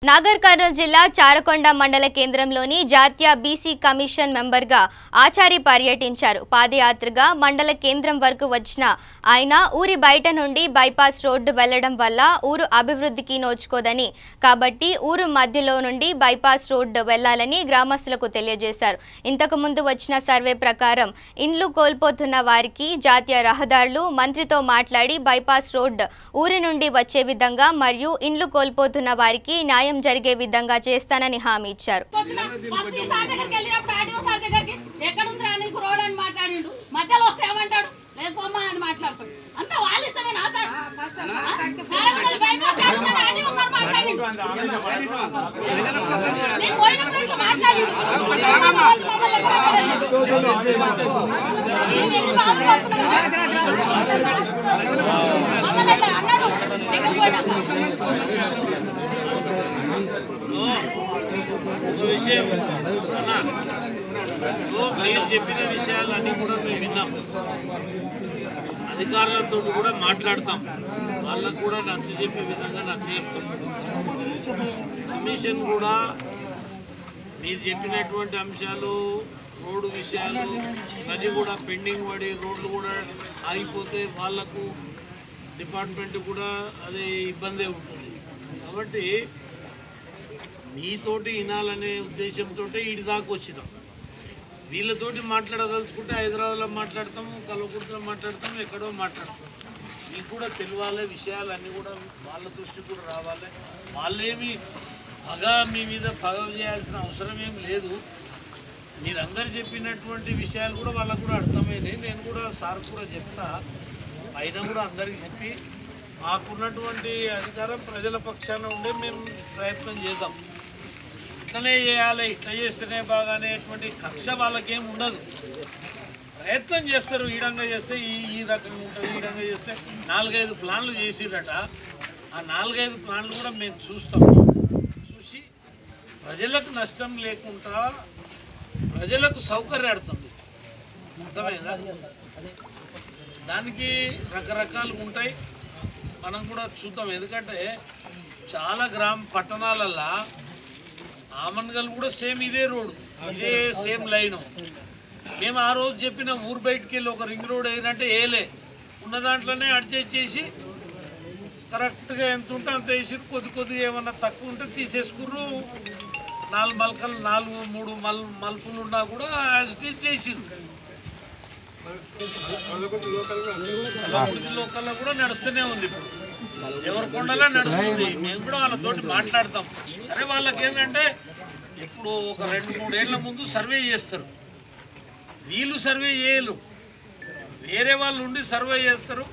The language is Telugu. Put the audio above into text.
నాగర్ కర్నూలు జిల్లా చారకొండ మండల కేంద్రంలోని జాతీయ బీసీ కమిషన్ మెంబర్గా ఆచారి పర్యటించారు. పాదయాత్రగా మండల కేంద్రం వరకు వచ్చిన ఆయన ఊరి బయట నుండి బైపాస్ రోడ్డు వెళ్లడం వల్ల ఊరు అభివృద్ధికి నోచుకోదని, కాబట్టి ఊరు మధ్యలో నుండి బైపాస్ రోడ్డు వెళ్లాలని గ్రామస్తులకు తెలియజేశారు. ఇంతకు ముందు వచ్చిన సర్వే ప్రకారం ఇండ్లు కోల్పోతున్న వారికి జాతీయ రహదారులు మంత్రితో మాట్లాడి బైపాస్ రోడ్డు ఊరి నుండి వచ్చే విధంగా మరియు ఇండ్లు కోల్పోతున్న వారికి న్యాయం జరిగే విధంగా చేస్తానని హామీ ఇచ్చారు. విషయం మీరు చెప్పిన విషయాలన్నీ కూడా మేము విన్నాం. అధికారులతో కూడా మాట్లాడతాం, వాళ్ళకు కూడా నచ్చజెప్పే విధంగా నచ్చజెప్తాం. కమిషన్ కూడా మీరు చెప్పినటువంటి అంశాలు, రోడ్డు విషయాలు ఇవన్నీ కూడా పెండింగ్ పడి రోడ్లు కూడా ఆగిపోతే వాళ్లకు డిపార్ట్మెంట్ కూడా అదే ఇబ్బందే ఉంటుంది. కాబట్టి మీతోటి వినాలనే ఉద్దేశంతో వీడి దాకా వచ్చినాం. వీళ్ళతోటి మాట్లాడదలుచుకుంటే హైదరాబాద్లో మాట్లాడతాము, కల్వకుర్తిలో మాట్లాడతాము, ఎక్కడో మాట్లాడతాం. మీకు కూడా తెలియాలి, విషయాలన్నీ కూడా వాళ్ళ దృష్టికి కూడా రావాలి. వాళ్ళేమి మీ మీద పగ చేయాల్సిన అవసరం ఏం లేదు. మీరందరూ చెప్పినటువంటి విషయాలు కూడా వాళ్ళకు కూడా అర్థమైనాయి. నేను కూడా సార్ కూడా చెప్తా, అయినా కూడా అందరికీ చెప్పి మాకున్నటువంటి అధికారం ప్రజల పక్షాన ఉండే మేము ప్రయత్నం చేద్దాం. ఇట్లనే చేయాలి, ఇట్లా చేస్తేనే బాగా అనేటువంటి కక్ష వాళ్ళకేం ఉండదు. ప్రయత్నం చేస్తారు. ఈ విధంగా చేస్తే ఈ రకంగా ఉంటుంది, ఈ విధంగా చేస్తే 4-5 ప్లాన్లు చేసిరట. ఆ 4-5 ప్లాన్లు కూడా మేము చూస్తాము. చూసి ప్రజలకు నష్టం లేకుండా ప్రజలకు సౌకర్యార్థం, అర్థమైందా? దానికి రకరకాలు ఉంటాయి, మనం కూడా చూద్దాం. ఎందుకంటే చాలా పట్టణాలల్లో ఆమన్గల్ కూడా సేమ్ ఇదే రోడ్డు, ఇదే సేమ్ లైను. మేము ఆ రోజు చెప్పిన ఊరు బయటికి వెళ్ళి ఒక రింగ్ రోడ్ ఏదంటే ఏలే ఉన్న దాంట్లోనే అడ్జస్ట్ చేసి కరెక్ట్గా ఎంత ఉంటే అంత వేసి కొద్దిగా ఏమన్నా తక్కువ ఉంటే తీసేసుకుర్రు. 4 మల్కలు 3 మలుపులు ఉన్నా కూడా అడ్జస్ట్ చేసిర్రు. లోకల్లో కూడా నడుస్తూనే ఉంది. ఇప్పుడు ఎవరి కొండలా నడుస్తుంది. మేము కూడా వాళ్ళతోటి మాట్లాడతాం. సరే, వాళ్ళకి ఏంటంటే ఇప్పుడు ఒక 2-3 ఏళ్ల ముందు సర్వే చేస్తారు. వీళ్ళు సర్వే చేయరు, వేరే వాళ్ళు ఉండి సర్వే చేస్తారు.